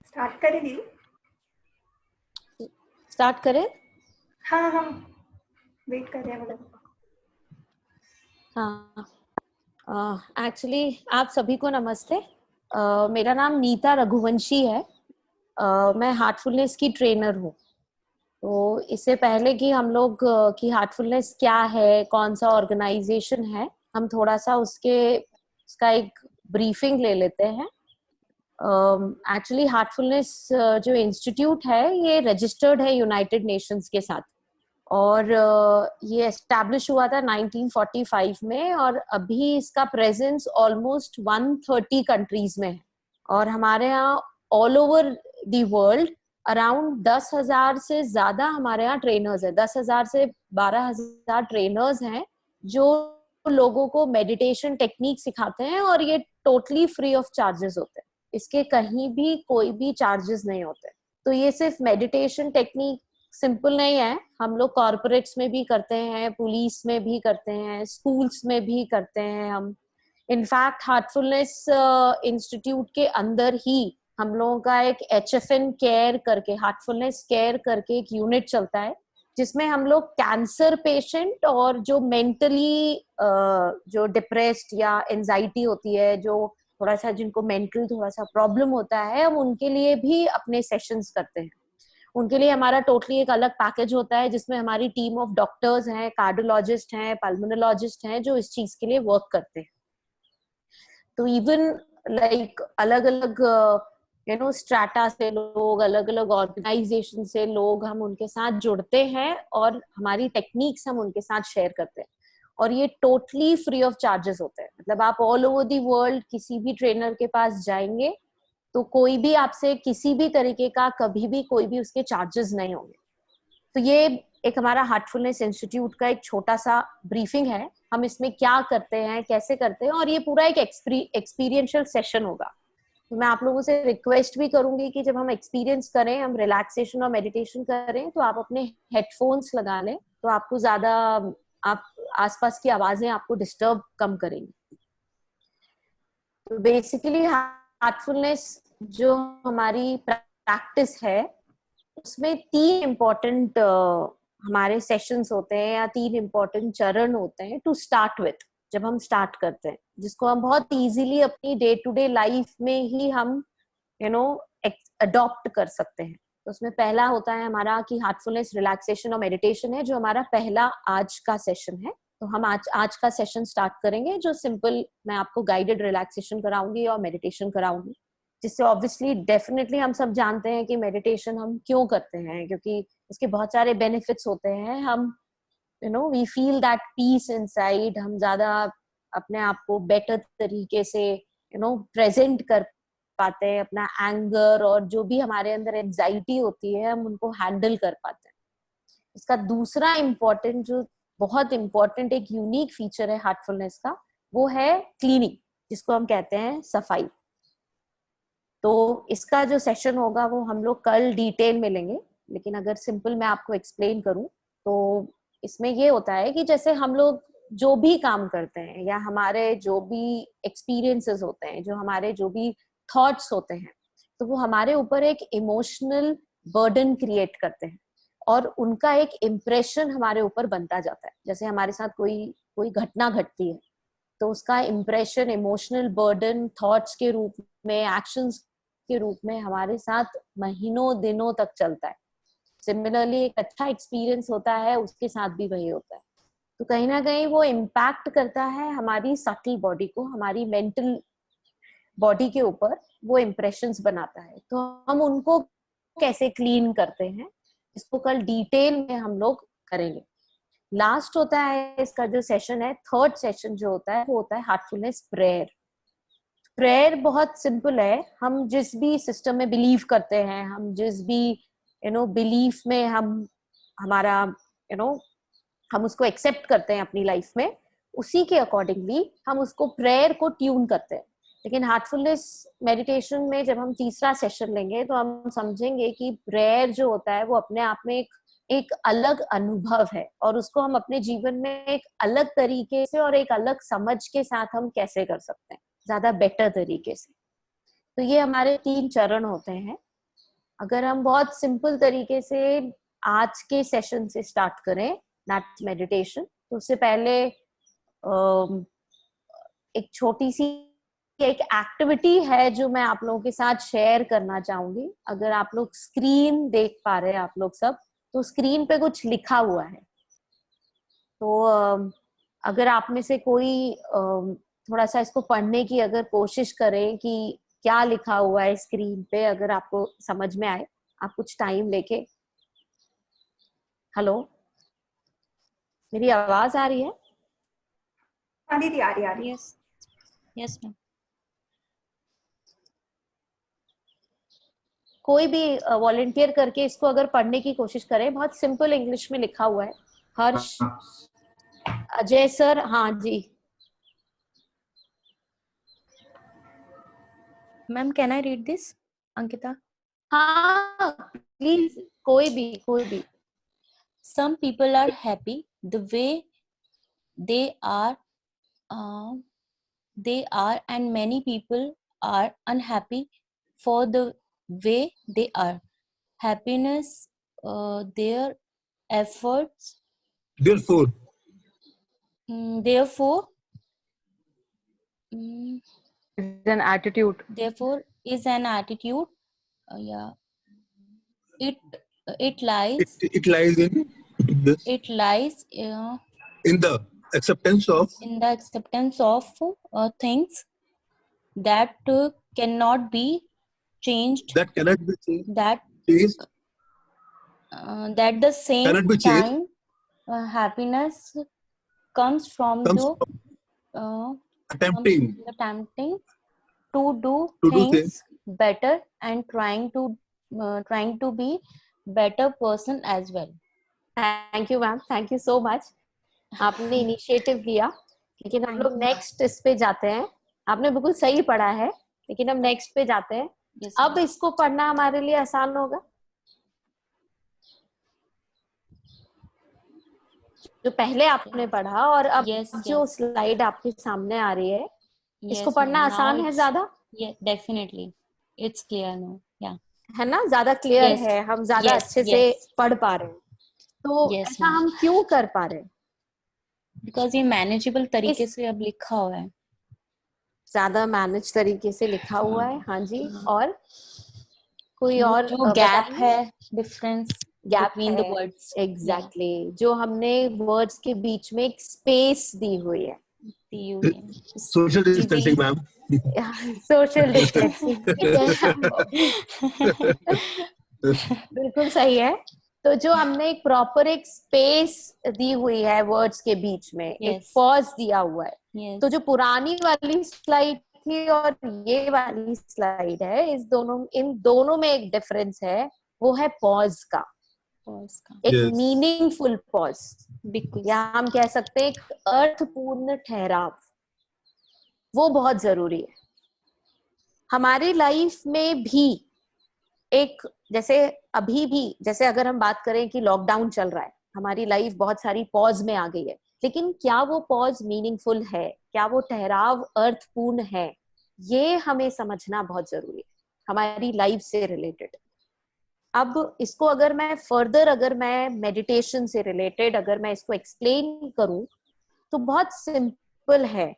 Start करेगी। Start करें। हाँ हम वेट कर रहे हैं मतलब। हाँ, एक्चुअली आप सभी को नमस्ते। मेरा नाम नीता रघुवंशी है। मैं हार्टफुलनेस की ट्रेनर हूँ। तो इससे पहले कि हम लोग कि हार्टफुलनेस क्या है, कौन सा ऑर्गेनाइजेशन है, हम थोड़ा सा उसका एक ब्रीफिंग ले लेते हैं। एक्चुअली हार्टफुलनेस जो इंस्टीट्यूट है ये रजिस्टर्ड है यूनाइटेड नेशंस के साथ, और ये एस्टैब्लिश हुआ था 1945 में, और अभी इसका प्रेजेंस ऑलमोस्ट 130 कंट्रीज में है। और हमारे यहाँ all over the world around 10,000 से ज्यादा हमारे यहाँ ट्रेनर्स है। 10,000 से 12,000 ट्रेनर्स हैं जो लोगों को मेडिटेशन टेक्निक सिखाते हैं, और ये टोटली फ्री ऑफ चार्जेस होते हैं। इसके कहीं भी कोई भी चार्जेस नहीं होते। तो ये सिर्फ मेडिटेशन टेक्निक सिंपल नहीं है, हम लोग कॉर्पोरेट्स में भी करते हैं, पुलिस में भी करते हैं, स्कूल्स में भी करते हैं हम। इनफैक्ट हार्टफुलनेस इंस्टीट्यूट के अंदर ही हम लोगों का एक HFN केयर करके, हार्टफुलनेस केयर करके एक यूनिट चलता है, जिसमें हम लोग कैंसर पेशेंट और जो मेंटली जो डिप्रेस्ड या एंजाइटी होती है, जो थोड़ा सा जिनको मेंटल थोड़ा सा प्रॉब्लम होता है, हम उनके लिए भी अपने सेशंस करते हैं। उनके लिए हमारा टोटली एक अलग पैकेज होता है, जिसमें हमारी टीम ऑफ डॉक्टर्स हैं, कार्डियोलॉजिस्ट हैं, पल्मोनोलॉजिस्ट हैं, जो इस चीज के लिए वर्क करते हैं। तो इवन लाइक अलग अलग स्ट्राटा से लोग, अलग अलग ऑर्गेनाइजेशन से लोग, हम उनके साथ जुड़ते हैं और हमारी टेक्निक्स हम उनके साथ शेयर करते हैं। और ये टोटली फ्री ऑफ चार्जेस होते हैं। मतलब आप ऑल ओवर दी वर्ल्ड किसी भी ट्रेनर के पास जाएंगे तो कोई भी आपसे किसी भी तरीके का कभी भी कोई भी उसके चार्जेस नहीं होंगे। तो ये एक हमारा हार्टफुलनेस इंस्टीट्यूट का एक छोटा सा ब्रीफिंग है। हम इसमें क्या करते हैं, कैसे करते हैं, और ये पूरा एक एक्सपीरियंशियल सेशन होगा। तो मैं आप लोगों से रिक्वेस्ट भी करूंगी कि जब हम एक्सपीरियंस करें, हम रिलैक्सेशन और मेडिटेशन करें, तो आप अपने हेडफोन्स लगा लें, तो आपको ज्यादा आप आसपास की आवाजें आपको डिस्टर्ब कम करेंगी। तो बेसिकली हार्टफुलनेस जो हमारी प्रैक्टिस है, उसमें 3 इम्पोर्टेंट हमारे सेशंस होते हैं, या 3 इम्पोर्टेंट चरण होते हैं टू स्टार्ट विथ, जब हम स्टार्ट करते हैं, जिसको हम बहुत इजीली अपनी डे टू डे लाइफ में ही हम अडॉप्ट कर सकते हैं। तो उसमें पहला होता है हमारा कि हार्टफुलनेस, रिलैक्सेशन और मेडिटेशन है, जो हमारा पहला आज का सेशन है। तो हम आज का सेशन स्टार्ट करेंगे, जो सिंपल मैं आपको गाइडेड रिलैक्सेशन कराऊंगी और मेडिटेशन कराऊंगी, जिससे ऑब्वियसली डेफिनेटली हम सब जानते हैं कि मेडिटेशन हम क्यों करते हैं, क्योंकि इसके बहुत सारे बेनिफिट्स होते हैं। हम we feel that peace inside, हम ज्यादा अपने आप को बेटर तरीके से प्रेजेंट कर पाते हैं, अपना एंगर और जो भी हमारे अंदर एंजाइटी होती है, हम उनको हैंडल कर पाते हैं। इसका दूसरा इम्पोर्टेंट, जो बहुत इम्पोर्टेंट एक यूनिक फीचर है हार्टफुलनेस का, वो है क्लीनिंग, जिसको हम कहते हैं सफाई। तो इसका जो सेशन होगा वो हम लोग कल डिटेल में लेंगे, लेकिन अगर सिंपल मैं आपको एक्सप्लेन करूं तो इसमें ये होता है कि जैसे हम लोग जो भी काम करते हैं, या हमारे जो भी एक्सपीरियंसेस होते हैं, जो हमारे जो भी थॉट्स होते हैं, तो वो हमारे ऊपर एक इमोशनल बर्डन क्रिएट करते हैं, और उनका एक इम्प्रेशन हमारे ऊपर बनता जाता है। जैसे हमारे साथ कोई कोई घटना घटती है, तो उसका इम्प्रेशन इमोशनल बर्डन थॉट्स के रूप में, एक्शंस के रूप में हमारे साथ महीनों दिनों तक चलता है। सिमिलरली एक अच्छा एक्सपीरियंस होता है, उसके साथ भी वही होता है। तो कहीं ना कहीं वो इम्पैक्ट करता है हमारी सटल बॉडी को, हमारी मेंटल बॉडी के ऊपर वो इम्प्रेशंस बनाता है। तो हम उनको कैसे क्लीन करते हैं, इसको कल डिटेल में हम लोग करेंगे। लास्ट होता है इसका जो सेशन है, थर्ड सेशन जो होता है, वो होता है हार्टफुलनेस प्रेयर। प्रेयर बहुत सिंपल है। हम जिस भी सिस्टम में बिलीव करते हैं, हम जिस भी बिलीफ में हम हमारा हम उसको एक्सेप्ट करते हैं अपनी लाइफ में, उसी के अकॉर्डिंगली हम उसको प्रेयर को ट्यून करते हैं। लेकिन हार्टफुलनेस मेडिटेशन में जब हम तीसरा सेशन लेंगे, तो हम समझेंगे कि प्रेयर जो होता है वो अपने आप में एक अलग अनुभव है, और उसको हम अपने जीवन में एक अलग तरीके से और एक अलग समझ के साथ हम कैसे कर सकते हैं, ज्यादा बेटर तरीके से। तो ये हमारे 3 चरण होते हैं। अगर हम बहुत सिंपल तरीके से आज के सेशन से स्टार्ट करें दैट्स मेडिटेशन, तो उससे पहले एक छोटी सी एक एक्टिविटी है जो मैं आप लोगों के साथ शेयर करना चाहूंगी। अगर आप लोग स्क्रीन देख पा रहे हैं आप लोग सब, तो स्क्रीन पे कुछ लिखा हुआ है। तो अगर आप में से कोई थोड़ा सा इसको पढ़ने की अगर कोशिश करें कि क्या लिखा हुआ है स्क्रीन पे, अगर आपको समझ में आए, आप कुछ टाइम लेके। हेलो, मेरी आवाज आ रही है? हाँ दीदी, आ रही। Yes yes ma'am. कोई भी वॉलंटियर करके इसको अगर पढ़ने की कोशिश करे, बहुत सिंपल इंग्लिश में लिखा हुआ है। हर्ष, अजय सर, हाँ जी। Ma'am can I read this? Ankita. हाँ प्लीज, कोई भी। Some people are happy the way they are, uh, and many people are unhappy for the way they are. Happiness, their efforts, Therefore, therefore, mm, It's an attitude. therefore is an attitude. Yeah, it it lies it lies in this, it lies in the acceptance of in the acceptance of things that cannot be changed, that cannot be changed, that that the same cannot be changed, time happiness comes from comes the from attempting attempting to do to do things better and trying to be better person as well. Thank you ma'am, thank you so much. आपने initiative लिया, लेकिन हम लोग next इस पे जाते हैं। आपने बिल्कुल सही पढ़ा है, लेकिन हम नेक्स्ट पे जाते हैं। Yes, अब इसको पढ़ना हमारे लिए आसान होगा। जो पहले आपने पढ़ा और अब Yes, जो yes. स्लाइड आपके सामने आ रही है, इसको Yes, पढ़ना ma'am. Now आसान है it's- ज्यादा, Yeah, definitely it's clear now. Yeah. है ना? ज्यादा क्लियर Yes. है, हम ज्यादा Yes, अच्छे yes. से पढ़ पा रहे हैं। तो Yes, ऐसा ma'am. हम क्यों कर पा रहे हैं? Because ये मैनेजेबल तरीके से अब लिखा हुआ है। ज्यादा मैनेज तरीके से लिखा हुआ है। हाँ जी। और कोई और जो गैप बताइए? है, डिफरेंस गैप between the है, words. एग्जैक्टली जो हमने वर्ड्स के बीच में एक स्पेस दी हुई है। दी हुई है। social distancing, ma'am. Social distancing बिल्कुल सही है। तो जो हमने एक प्रॉपर एक स्पेस दी हुई है वर्ड्स के बीच में, एक Yes. पॉज दिया हुआ है। Yes. तो जो पुरानी वाली स्लाइड थी और ये वाली स्लाइड है, इन दोनों में एक डिफरेंस है, वो है पॉज का, Pause का। एक Yes. मीनिंगफुल पॉज, Because या हम कह सकते हैं एक अर्थपूर्ण ठहराव। वो बहुत जरूरी है हमारी लाइफ में भी। एक जैसे अभी भी, जैसे अगर हम बात करें कि लॉकडाउन चल रहा है, हमारी लाइफ बहुत सारी पॉज में आ गई है, लेकिन क्या वो पॉज मीनिंगफुल है, क्या वो ठहराव अर्थपूर्ण है, ये हमें समझना बहुत जरूरी है हमारी लाइफ से रिलेटेड। अब इसको अगर मैं मेडिटेशन से रिलेटेड अगर मैं इसको एक्सप्लेन करूं, तो बहुत सिंपल है।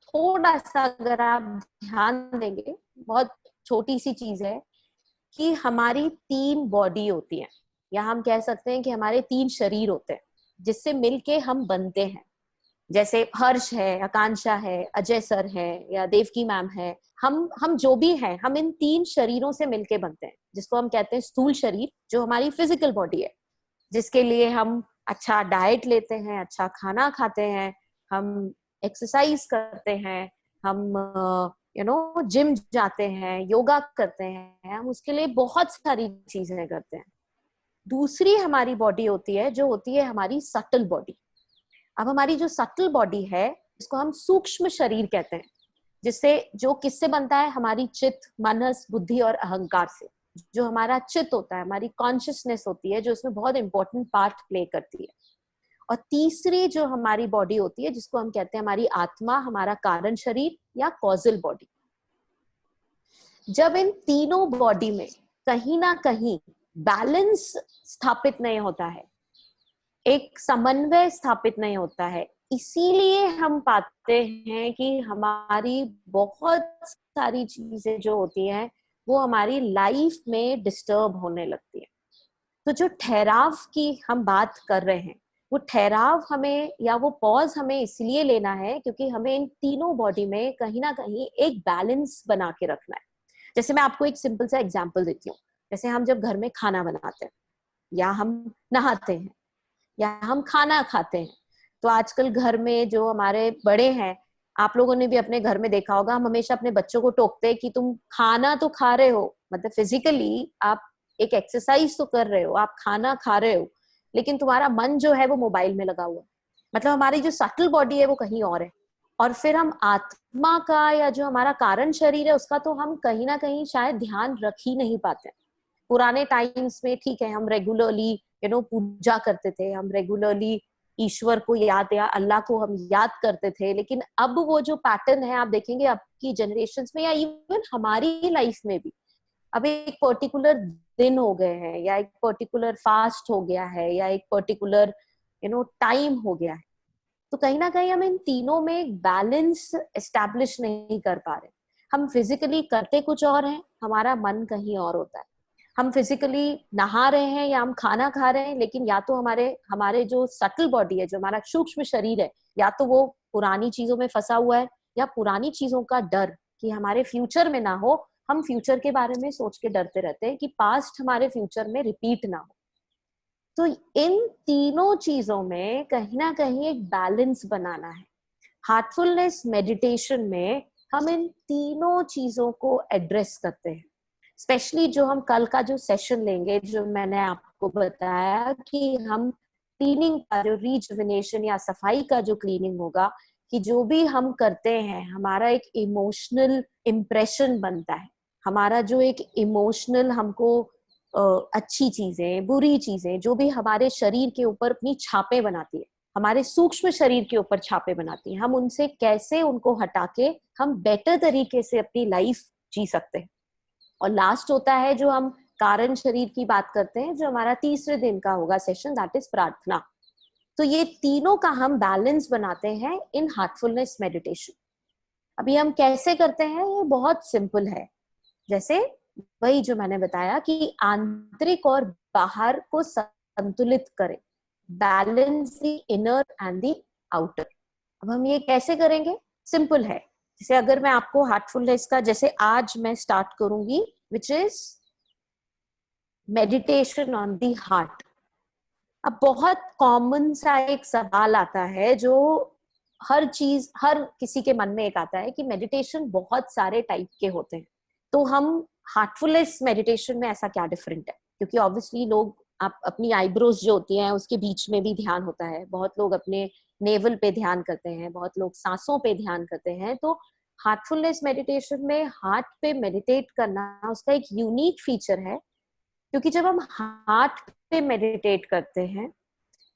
थोड़ा सा अगर आप ध्यान देंगे, बहुत छोटी सी चीज है कि हमारी 3 बॉडी होती है, या हम कह सकते हैं कि हमारे 3 शरीर होते हैं जिससे मिलके हम बनते हैं। जैसे हर्ष है, आकांक्षा है, अजय सर है, या देवकी मैम है, हम जो भी हैं, हम इन 3 शरीरों से मिलके बनते हैं, जिसको हम कहते हैं स्थूल शरीर, जो हमारी फिजिकल बॉडी है, जिसके लिए हम अच्छा डाइट लेते हैं, अच्छा खाना खाते हैं, हम एक्सरसाइज करते हैं, हम जिम जाते हैं, योगा करते हैं, हम उसके लिए बहुत सारी चीजें करते हैं। दूसरी हमारी बॉडी होती है, जो होती है हमारी सटल बॉडी। अब हमारी जो सटल बॉडी है, इसको हम सूक्ष्म शरीर कहते हैं, जो किससे बनता है? हमारी चित्त, मनस, बुद्धि और अहंकार से। जो हमारा चित्त होता है, हमारी कॉन्शियसनेस होती है, जो इसमें बहुत इंपॉर्टेंट पार्ट प्ले करती है। और तीसरी जो हमारी बॉडी होती है, जिसको हम कहते हैं हमारी आत्मा, हमारा कारण शरीर या कॉजल बॉडी। जब इन तीनों बॉडी में कहीं ना कहीं बैलेंस स्थापित नहीं होता है, एक समन्वय स्थापित नहीं होता है। इसीलिए हम पाते हैं कि हमारी बहुत सारी चीजें जो होती हैं वो हमारी लाइफ में डिस्टर्ब होने लगती है। तो जो ठहराव की हम बात कर रहे हैं, वो ठहराव हमें या वो पॉज हमें इसलिए लेना है क्योंकि हमें इन तीनों बॉडी में कहीं ना कहीं एक बैलेंस बना के रखना है। जैसे मैं आपको एक सिंपल सा एग्जांपल देती हूँ। जैसे हम जब घर में खाना बनाते हैं या हम नहाते हैं या हम खाना खाते हैं, तो आजकल घर में जो हमारे बड़े हैं, आप लोगों ने भी अपने घर में देखा होगा, हम हमेशा अपने बच्चों को टोकते हैं कि तुम खाना तो खा रहे हो, मतलब फिजिकली आप एक एक्सरसाइज तो कर रहे हो, आप खाना खा रहे हो, लेकिन तुम्हारा मन जो है वो मोबाइल में लगा हुआ है। मतलब हमारी जो सटल बॉडी है वो कहीं और है। और फिर हम आत्मा का या जो हमारा कारण शरीर है उसका तो हम कहीं ना कहीं शायद ध्यान रख ही नहीं पाते। पुराने टाइम्स में ठीक है, हम रेगुलरली पूजा करते थे, हम रेगुलरली ईश्वर को याद या अल्लाह को हम याद करते थे, लेकिन अब वो जो पैटर्न है आप देखेंगे अब की जनरेशन्स में या इवन हमारी लाइफ में भी, अब एक पर्टिकुलर दिन हो गए हैं या एक पर्टिकुलर फास्ट हो गया है या एक पर्टिकुलर टाइम हो गया है। तो कहीं ना कहीं हम इन तीनों में एक बैलेंस एस्टैब्लिश नहीं कर पा रहे। हम फिजिकली करते कुछ और हैं, हमारा मन कहीं और होता है। हम फिजिकली नहा रहे हैं या हम खाना खा रहे हैं, लेकिन या तो हमारे हमारे जो सटल बॉडी है, जो हमारा सूक्ष्म शरीर है, या तो वो पुरानी चीजों में फंसा हुआ है या पुरानी चीजों का डर कि हमारे फ्यूचर में ना हो, हम फ्यूचर के बारे में सोच के डरते रहते हैं कि पास्ट हमारे फ्यूचर में रिपीट ना हो। तो इन तीनों चीजों में कहीं ना कहीं एक बैलेंस बनाना है। हार्टफुलनेस मेडिटेशन में हम इन तीनों चीजों को एड्रेस करते हैं। स्पेशली जो हम कल का जो सेशन लेंगे, जो मैंने आपको बताया कि हम क्लीनिंग का जो रिजुविनेशन या सफाई का जो क्लीनिंग होगा, कि जो भी हम करते हैं हमारा एक इमोशनल इम्प्रेशन बनता है। हमारा जो एक इमोशनल हमको अच्छी चीजें, बुरी चीजें, जो भी हमारे शरीर के ऊपर अपनी छापे बनाती है, हमारे सूक्ष्म शरीर के ऊपर छापे बनाती है, हम उनसे कैसे उनको हटा के हम बेटर तरीके से अपनी लाइफ जी सकते हैं। और लास्ट होता है जो हम कारण शरीर की बात करते हैं, जो हमारा तीसरे दिन का होगा सेशन, दैट इज प्रार्थना। तो ये तीनों का हम बैलेंस बनाते हैं इन हार्टफुलनेस मेडिटेशन। अभी हम कैसे करते हैं, ये बहुत सिंपल है। जैसे वही जो मैंने बताया कि आंतरिक और बाहर को संतुलित करें, balance the inner and the outer. अब हम ये कैसे करेंगे, सिंपल है। जैसे अगर मैं आपको हार्टफुलनेस का, जैसे आज मैं स्टार्ट करूंगी, which is meditation on the heart. अब बहुत कॉमन सा एक सवाल आता है जो हर किसी के मन में एक आता है कि मेडिटेशन बहुत सारे टाइप के होते हैं, तो हम हार्टफुलनेस मेडिटेशन में ऐसा क्या डिफरेंट है? क्योंकि ऑब्वियसली लोग आप अपनी आईब्रोज जो होती हैं उसके बीच में भी ध्यान होता है, बहुत लोग अपने नेवल पे ध्यान करते हैं, बहुत लोग सांसों पे ध्यान करते हैं। तो हार्टफुलनेस मेडिटेशन में हार्ट पे मेडिटेट करना उसका एक यूनिक फीचर है, क्योंकि जब हम हार्ट पे मेडिटेट करते हैं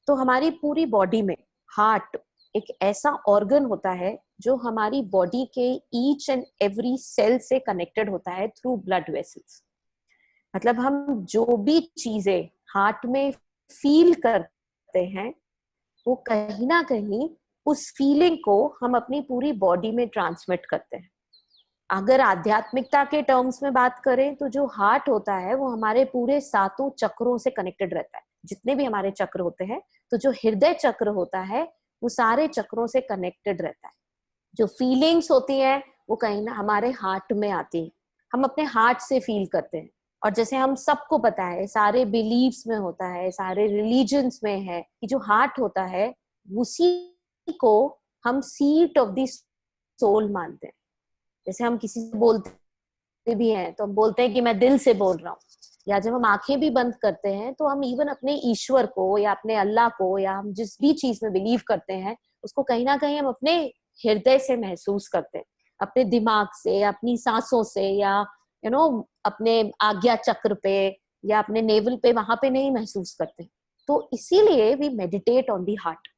तो हमारी पूरी बॉडी में हार्ट एक ऐसा ऑर्गन होता है जो हमारी बॉडी के ईच एंड एवरी सेल से कनेक्टेड होता है थ्रू ब्लड वेसल्स। मतलब हम जो भी चीजें हार्ट में फील करते हैं वो कहीं ना कहीं उस फीलिंग को हम अपनी पूरी बॉडी में ट्रांसमिट करते हैं। अगर आध्यात्मिकता के टर्म्स में बात करें तो जो हार्ट होता है वो हमारे पूरे 7 चक्रों से कनेक्टेड रहता है। जितने भी हमारे चक्र होते हैं, तो जो हृदय चक्र होता है वो सारे चक्रों से कनेक्टेड रहता है। जो फीलिंग्स होती है वो कहीं ना हमारे हार्ट में आती है, हम अपने हार्ट से फील करते हैं। और जैसे हम सबको पता है, सारे बिलीव्स में होता है, सारे रिलीजन्स में है कि जो हार्ट होता है उसी को हम सीट ऑफ द सोल मानते हैं। जैसे हम किसी से बोलते भी हैं तो हम बोलते हैं कि मैं दिल से बोल रहा हूँ, या जब हम आंखें भी बंद करते हैं तो हम इवन अपने ईश्वर को या अपने अल्लाह को या हम जिस भी चीज में बिलीव करते हैं उसको कहीं ना कहीं हम अपने हृदय से महसूस करते हैं, अपने दिमाग से, अपनी सांसों से, या अपने आज्ञा चक्र पे या अपने नेवल पे, वहां पे नहीं महसूस करते। तो इसीलिए we meditate on the heart.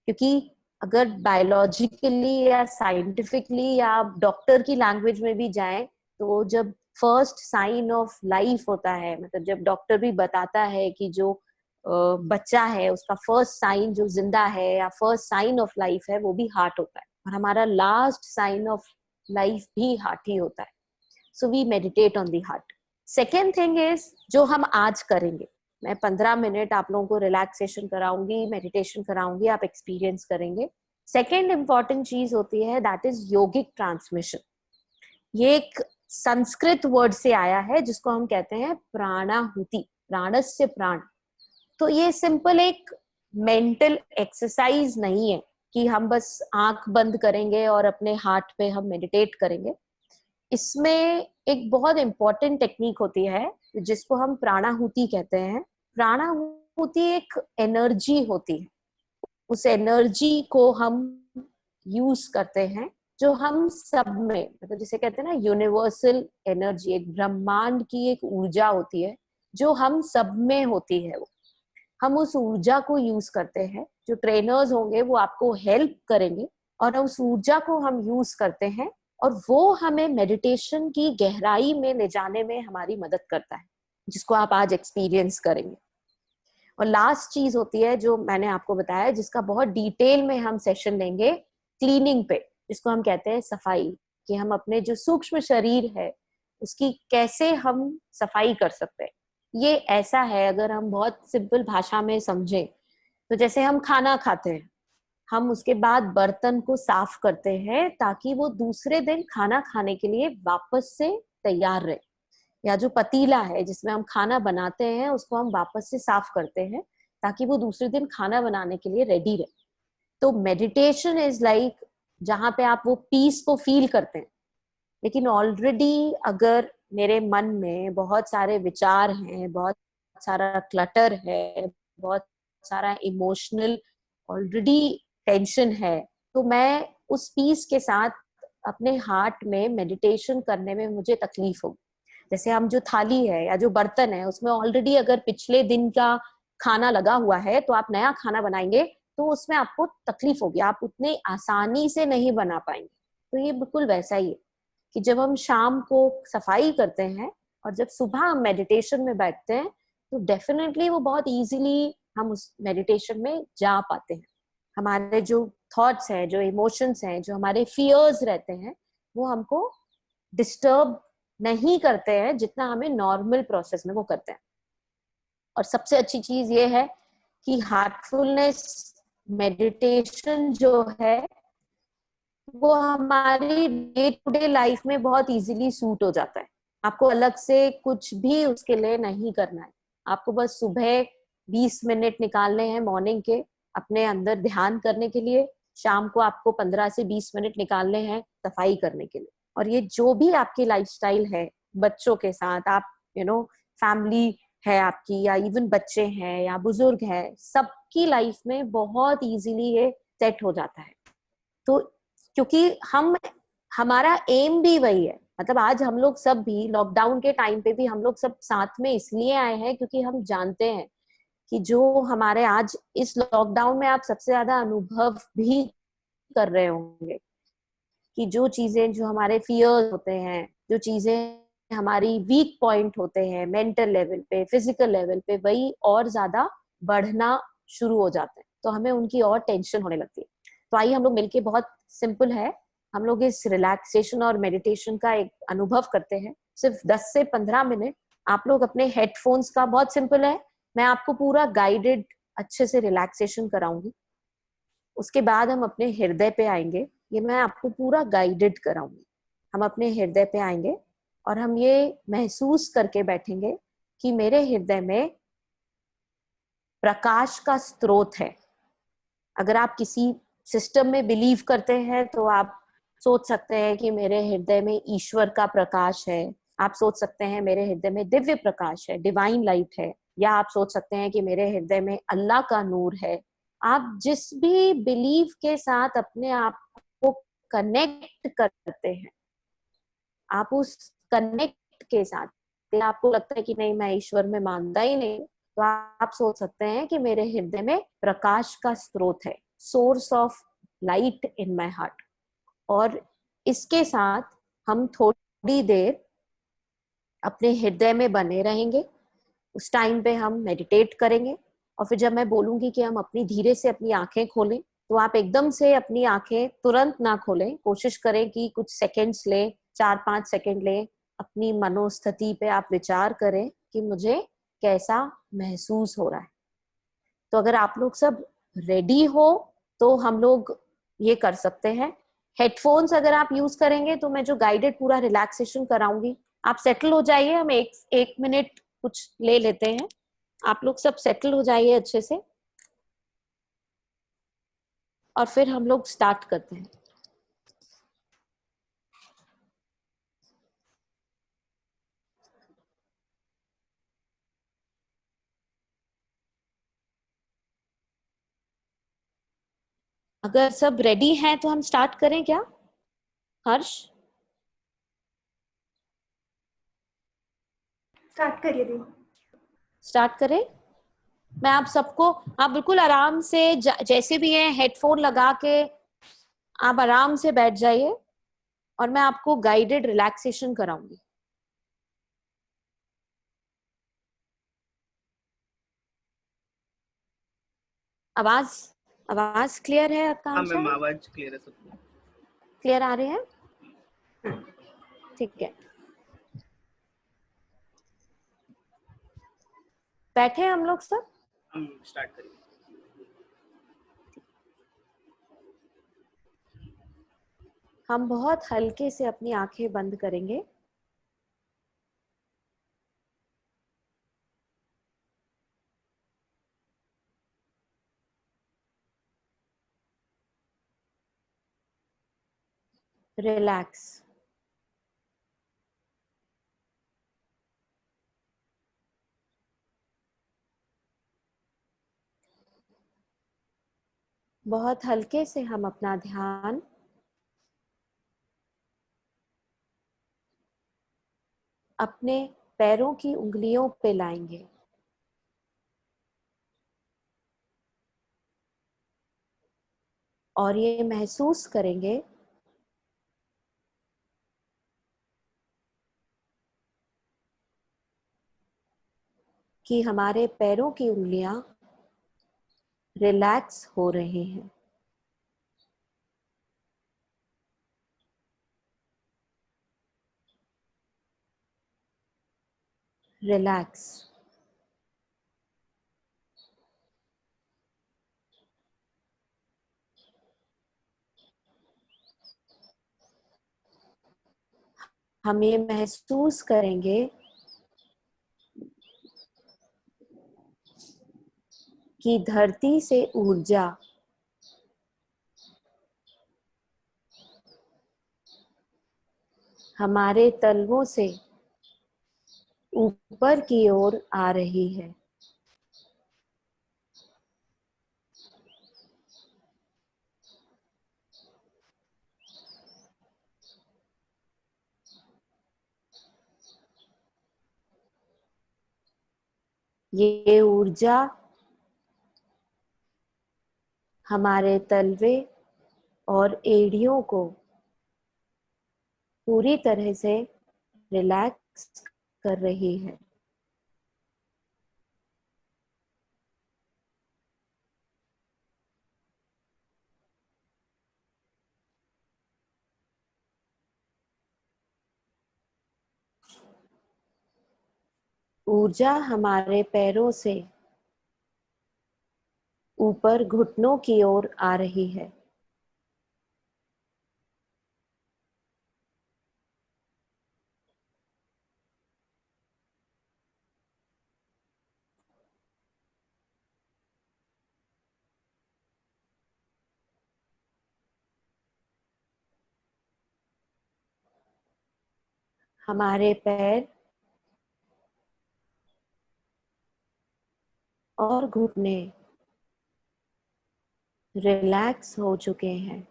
क्योंकि अगर बायोलॉजिकली या साइंटिफिकली या डॉक्टर की लैंग्वेज में भी जाएं तो जब फर्स्ट साइन ऑफ लाइफ होता है, मतलब जब डॉक्टर भी बताता है कि जो बच्चा है उसका फर्स्ट साइन जो जिंदा है या फर्स्ट साइन ऑफ लाइफ है वो भी हार्ट होता है, और हमारा लास्ट साइन ऑफ लाइफ भी हार्ट ही होता है. So we meditate on the heart. Second thing is जो हम आज करेंगे, मैं 15 मिनट आप लोगों को रिलैक्सेशन कराऊंगी, मेडिटेशन कराऊंगी, आप एक्सपीरियंस करेंगे. सेकेंड इंपॉर्टेंट चीज होती है दैट इज योगिक ट्रांसमिशन. ये एक संस्कृत वर्ड से आया है जिसको हम कहते हैं प्राणाहुति, प्राणस्य प्राण. तो ये सिंपल एक मेंटल एक्सरसाइज नहीं है कि हम बस आंख बंद करेंगे और अपने हार्ट पे हम मेडिटेट करेंगे. इसमें एक बहुत इंपॉर्टेंट टेक्निक होती है जिसको हम प्राणाहुति कहते हैं. प्राणाहुति एक एनर्जी होती है, उस एनर्जी को हम यूज करते हैं जो हम सब में, मतलब जिसे कहते हैं ना यूनिवर्सल एनर्जी, एक ब्रह्मांड की एक ऊर्जा होती है जो हम सब में होती है. वो हम उस ऊर्जा को यूज करते हैं. जो ट्रेनर्स होंगे वो आपको हेल्प करेंगे और उस ऊर्जा को हम यूज करते हैं और वो हमें मेडिटेशन की गहराई में ले जाने में हमारी मदद करता है, जिसको आप आज एक्सपीरियंस करेंगे. और लास्ट चीज होती है जो मैंने आपको बताया, जिसका बहुत डिटेल में हम सेशन लेंगे, क्लीनिंग पे, जिसको हम कहते हैं सफाई, कि हम अपने जो सूक्ष्म शरीर है उसकी कैसे हम सफाई कर सकते हैं. ये ऐसा है, अगर हम बहुत सिंपल भाषा में समझें तो जैसे हम खाना खाते हैं, हम उसके बाद बर्तन को साफ करते हैं ताकि वो दूसरे दिन खाना खाने के लिए वापस से तैयार रहे. या जो पतीला है जिसमें हम खाना बनाते हैं उसको हम वापस से साफ करते हैं ताकि वो दूसरे दिन खाना बनाने के लिए रेडी रहे. तो मेडिटेशन इज लाइक जहां पे आप वो पीस को फील करते हैं, लेकिन ऑलरेडी अगर मेरे मन में बहुत सारे विचार हैं, बहुत सारा क्लटर है, बहुत सारा इमोशनल ऑलरेडी टेंशन है, तो मैं उस पीस के साथ अपने हार्ट में मेडिटेशन करने में मुझे तकलीफ होगी. जैसे हम जो थाली है या जो बर्तन है उसमें ऑलरेडी अगर पिछले दिन का खाना लगा हुआ है तो आप नया खाना बनाएंगे तो उसमें आपको तकलीफ होगी, आप उतने आसानी से नहीं बना पाएंगे. तो ये बिल्कुल वैसा ही है कि जब हम शाम को सफाई करते हैं और जब सुबह हम मेडिटेशन में बैठते हैं तो डेफिनेटली वो बहुत इजीली हम उस मेडिटेशन में जा पाते हैं. हमारे जो थॉट्स हैं, जो इमोशंस हैं, जो हमारे फियर्स रहते हैं, वो हमको डिस्टर्ब नहीं करते हैं जितना हमें नॉर्मल प्रोसेस में वो करते हैं. और सबसे अच्छी चीज ये है कि हार्टफुलनेस मेडिटेशन जो है वो हमारी डे टू डे लाइफ में बहुत इजीली सूट हो जाता है. आपको अलग से कुछ भी उसके लिए नहीं करना है. आपको बस सुबह 20 मिनट निकालने हैं मॉर्निंग के अपने अंदर ध्यान करने के लिए, शाम को आपको 15 से 20 मिनट निकालने हैं सफाई करने के लिए. और ये जो भी आपकी लाइफस्टाइल है, बच्चों के साथ आप फैमिली है आपकी, या इवन बच्चे हैं या बुजुर्ग है, सबकी लाइफ में बहुत इजीली ये सेट हो जाता है. तो क्योंकि हमारा एम भी वही है, मतलब आज हम लोग सब भी लॉकडाउन के टाइम पे भी हम लोग सब साथ में इसलिए आए हैं क्योंकि हम जानते हैं कि जो हमारे आज इस लॉकडाउन में आप सबसे ज्यादा अनुभव भी कर रहे होंगे कि जो चीजें, जो हमारे फियर्स होते हैं, जो चीजें हमारी वीक पॉइंट होते हैं मेंटल लेवल पे, फिजिकल लेवल पे, वही और ज्यादा बढ़ना शुरू हो जाते हैं. तो हमें उनकी और टेंशन होने लगती है. तो आइए हम लोग मिलके, बहुत सिंपल है, हम लोग इस रिलैक्सेशन और मेडिटेशन का एक अनुभव करते हैं. सिर्फ 10 से 15 मिनट आप लोग अपने हेडफोन्स का, बहुत सिंपल है, मैं आपको पूरा गाइडेड अच्छे से रिलैक्सेशन कराऊंगी. उसके बाद हम अपने हृदय पे आएंगे. ये मैं आपको पूरा गाइडेड कराऊंगी. हम अपने हृदय पे आएंगे और हम ये महसूस करके बैठेंगे कि मेरे हृदय में प्रकाश का स्रोत है. अगर आप किसी सिस्टम में बिलीव करते हैं तो आप सोच सकते हैं कि मेरे हृदय में ईश्वर का प्रकाश है. आप सोच सकते हैं मेरे हृदय में दिव्य प्रकाश है, डिवाइन लाइट है. या आप सोच सकते हैं कि मेरे हृदय में अल्लाह का नूर है. आप जिस भी बिलीव के साथ अपने आप को कनेक्ट करते हैं, आप उस कनेक्ट के साथ, आपको लगता है कि नहीं मैं ईश्वर में मानता ही नहीं, तो आप सोच सकते हैं कि मेरे हृदय में प्रकाश का स्रोत है, source of light in my heart. और इसके साथ हम थोड़ी देर अपने हृदय में बने रहेंगे। उस टाइम पे हम मेडिटेट करेंगे और फिर जब मैं बोलूंगी कि हम अपनी धीरे से अपनी आंखें खोलें तो आप एकदम से अपनी आंखें तुरंत ना खोलें, कोशिश करें कि कुछ सेकंड्स लें, 4-5 सेकंड लें। अपनी मनोस्थिति पे आप विचार करें कि मुझे कैसा महसूस हो रहा है। तो अगर आप लोग सब रेडी हो तो हम लोग ये कर सकते हैं। हेडफोन्स अगर आप यूज करेंगे तो मैं जो गाइडेड पूरा रिलैक्सेशन कराऊंगी, आप सेटल हो जाइए। हम एक मिनट कुछ ले लेते हैं। आप लोग सब सेटल हो जाइए अच्छे से और फिर हम लोग स्टार्ट करते हैं। अगर सब रेडी हैं तो हम स्टार्ट करें क्या हर्ष? स्टार्ट करिए दी। स्टार्ट करें। मैं आप सबको, आप बिल्कुल आराम से जैसे भी हैं हेडफोन लगा के आप आराम से बैठ जाइए और मैं आपको गाइडेड रिलैक्सेशन कराऊंगी। आवाज आवाज क्लियर है हाँ आकांक्षा? मैम, आवाज क्लियर है सबको। क्लियर आ रहे हैं? ठीक है, बैठे हैं हम लोग सब। हम स्टार्ट करिए। हम बहुत हल्के से अपनी आंखें बंद करेंगे। रिलैक्स। बहुत हल्के से हम अपना ध्यान अपने पैरों की उंगलियों पे लाएंगे। और ये महसूस करेंगे कि हमारे पैरों की उंगलियां रिलैक्स हो रही हैं। रिलैक्स। हम ये महसूस करेंगे कि धरती से ऊर्जा हमारे तलवों से ऊपर की ओर आ रही है। ये ऊर्जा हमारे तलवे और एड़ियों को पूरी तरह से रिलैक्स कर रही है। ऊर्जा हमारे पैरों से ऊपर घुटनों की ओर आ रही है। हमारे पैर और घुटने रिलैक्स हो चुके हैं।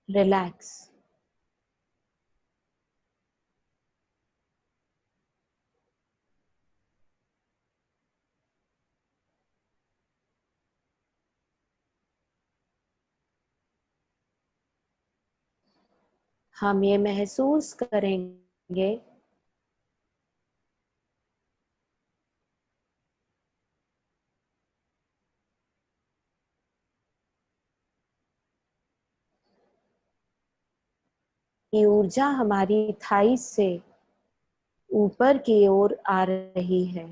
रिलैक्स। हम ये महसूस करेंगे कि ऊर्जा हमारी थाइस से ऊपर की ओर आ रही है।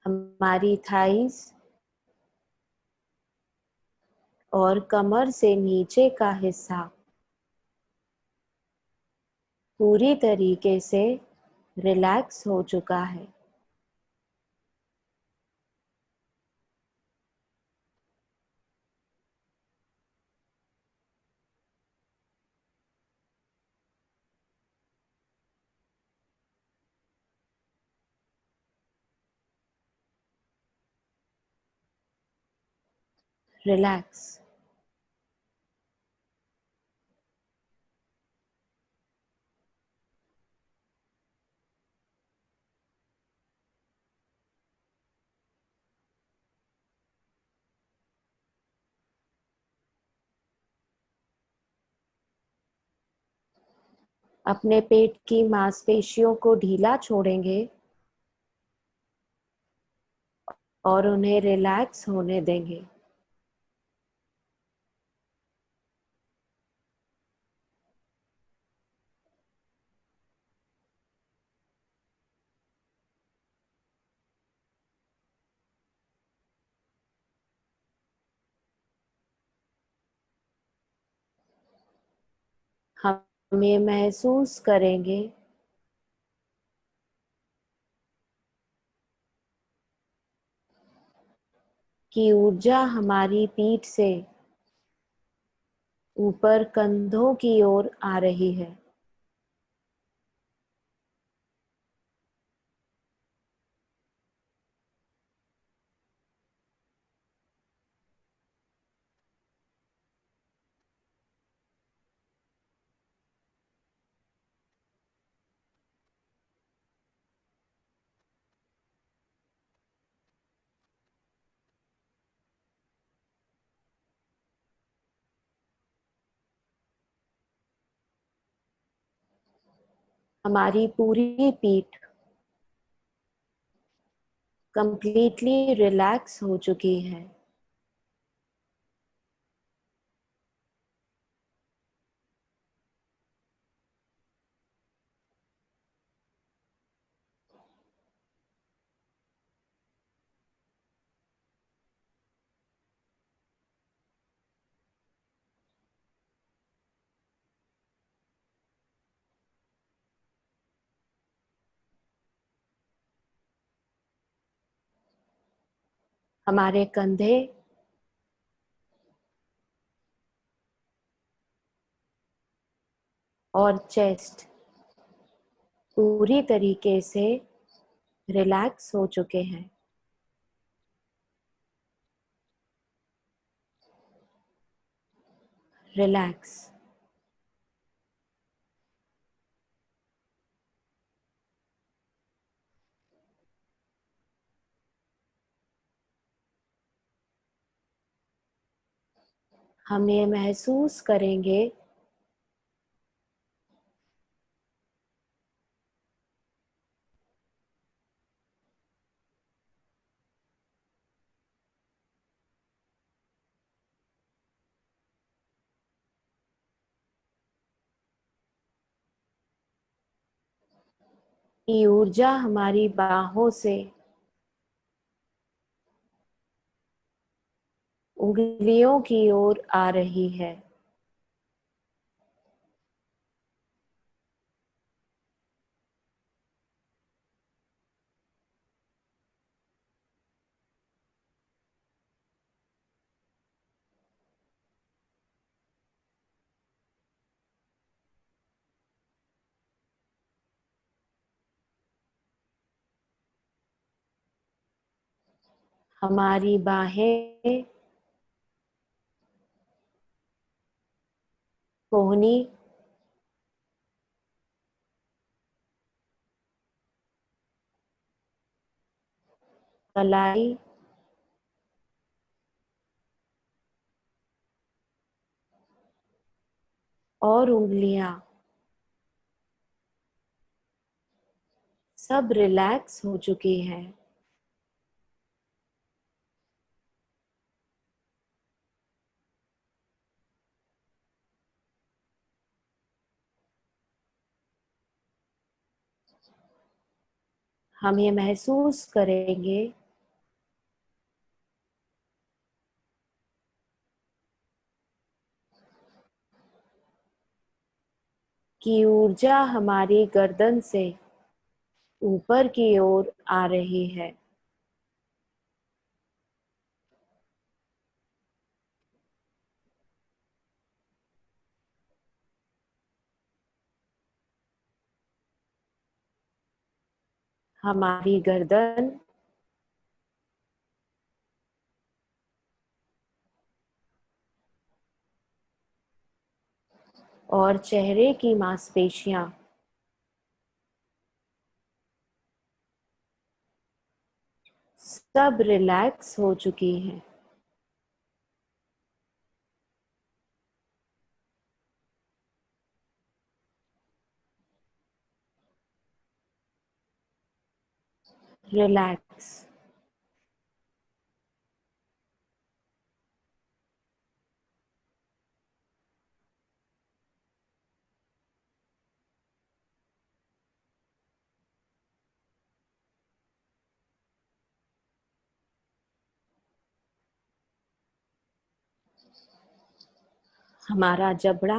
हमारी थाइस और कमर से नीचे का हिस्सा पूरी तरीके से रिलैक्स हो चुका है। रिलैक्स। अपने पेट की मांसपेशियों को ढीला छोड़ेंगे और उन्हें रिलैक्स होने देंगे। हम ये महसूस करेंगे कि ऊर्जा हमारी पीठ से ऊपर कंधों की ओर आ रही है। हमारी पूरी पीठ कंप्लीटली रिलैक्स हो चुकी है। हमारे कंधे और चेस्ट पूरी तरीके से रिलैक्स हो चुके हैं। रिलैक्स। हम ये महसूस करेंगे कि ऊर्जा हमारी बाहों से उंगलियों की ओर आ रही है। हमारी बाहें कोहनी , कलाई, और उंगलियां सब रिलैक्स हो चुकी हैं। हम ये महसूस करेंगे कि ऊर्जा हमारी गर्दन से ऊपर की ओर आ रही है। हमारी गर्दन और चेहरे की मांसपेशियां सब रिलैक्स हो चुकी हैं। रिलैक्स। हमारा जबड़ा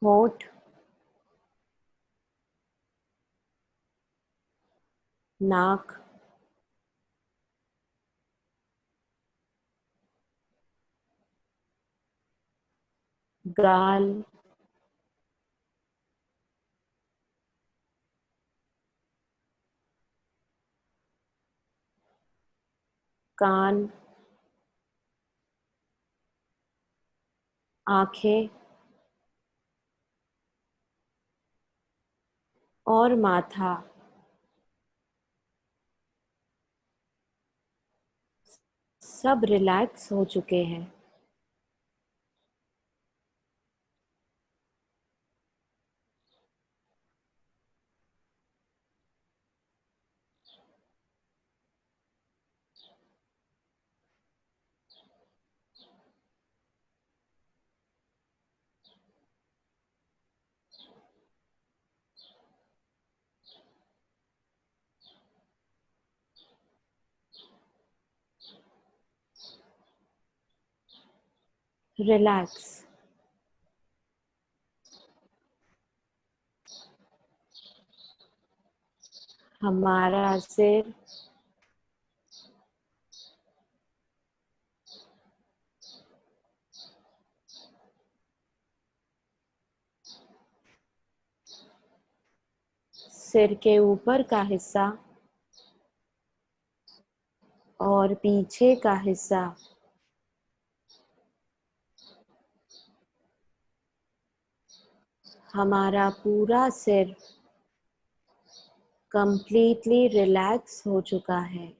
होंठ, नाक, गाल, कान, आंखें और माथा सब रिलैक्स हो चुके हैं। रिलैक्स। हमारा सिर सिर के ऊपर का हिस्सा और पीछे का हिस्सा हमारा पूरा सिर कंप्लीटली रिलैक्स हो चुका है।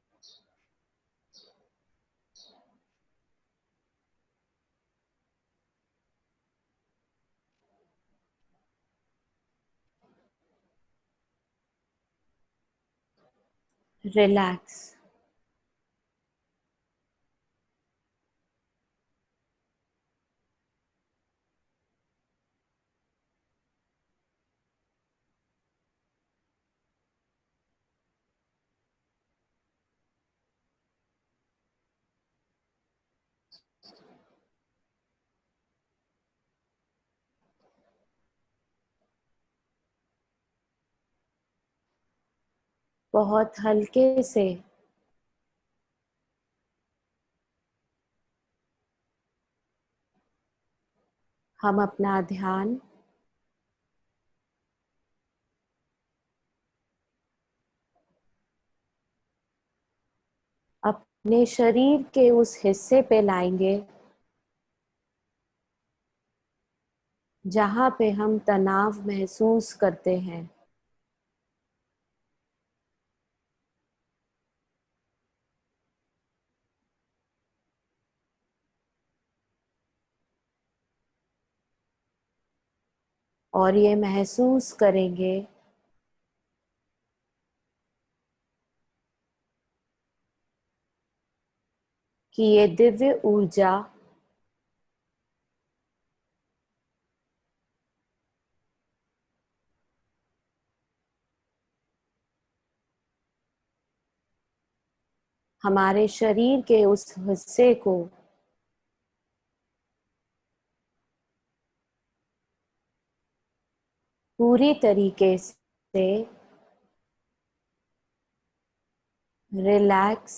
रिलैक्स। बहुत हल्के से हम अपना ध्यान अपने शरीर के उस हिस्से पे लाएंगे जहाँ पे हम तनाव महसूस करते हैं, और ये महसूस करेंगे कि ये दिव्य ऊर्जा हमारे शरीर के उस हिस्से को पूरी तरीके से रिलैक्स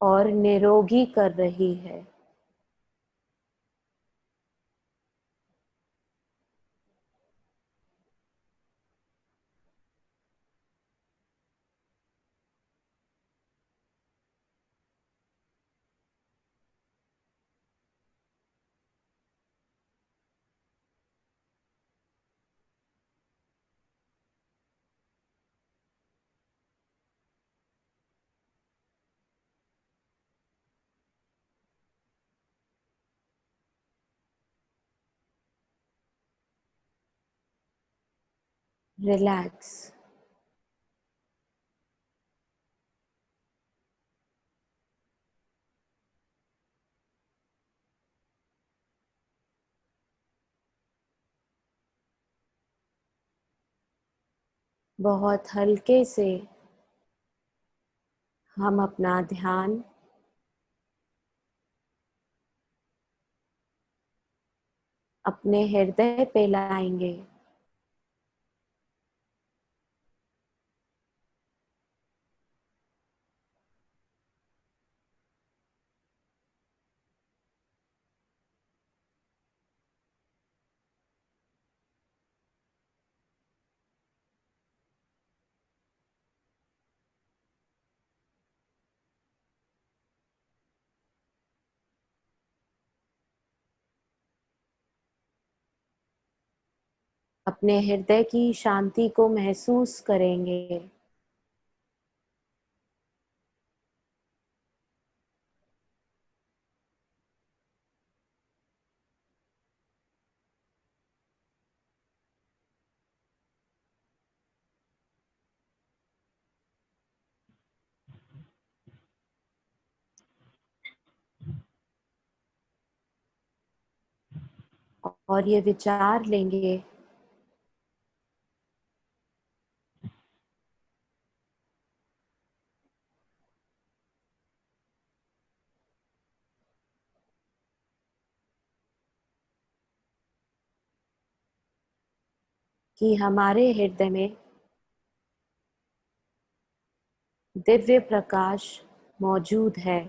और निरोगी कर रही है। रिलैक्स। बहुत हल्के से हम अपना ध्यान अपने हृदय पे लाएंगे। अपने हृदय की शांति को महसूस करेंगे। और ये विचार लेंगे कि हमारे हृदय में दिव्य प्रकाश मौजूद है।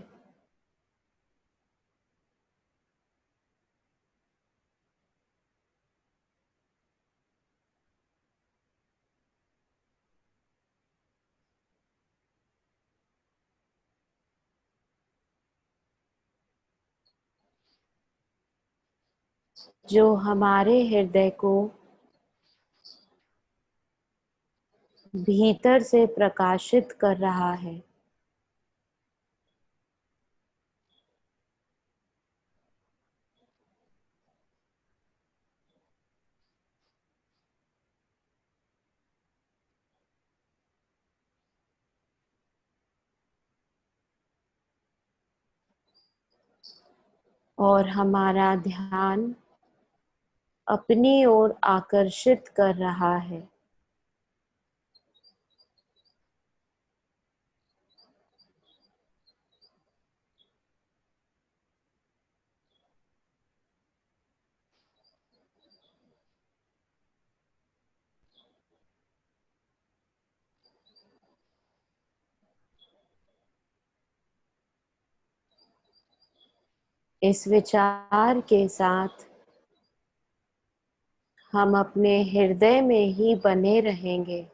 जो हमारे हृदय को भीतर से प्रकाशित कर रहा है। और हमारा ध्यान अपनी ओर आकर्षित कर रहा है। इस विचार के साथ हम अपने हृदय में ही बने रहेंगे।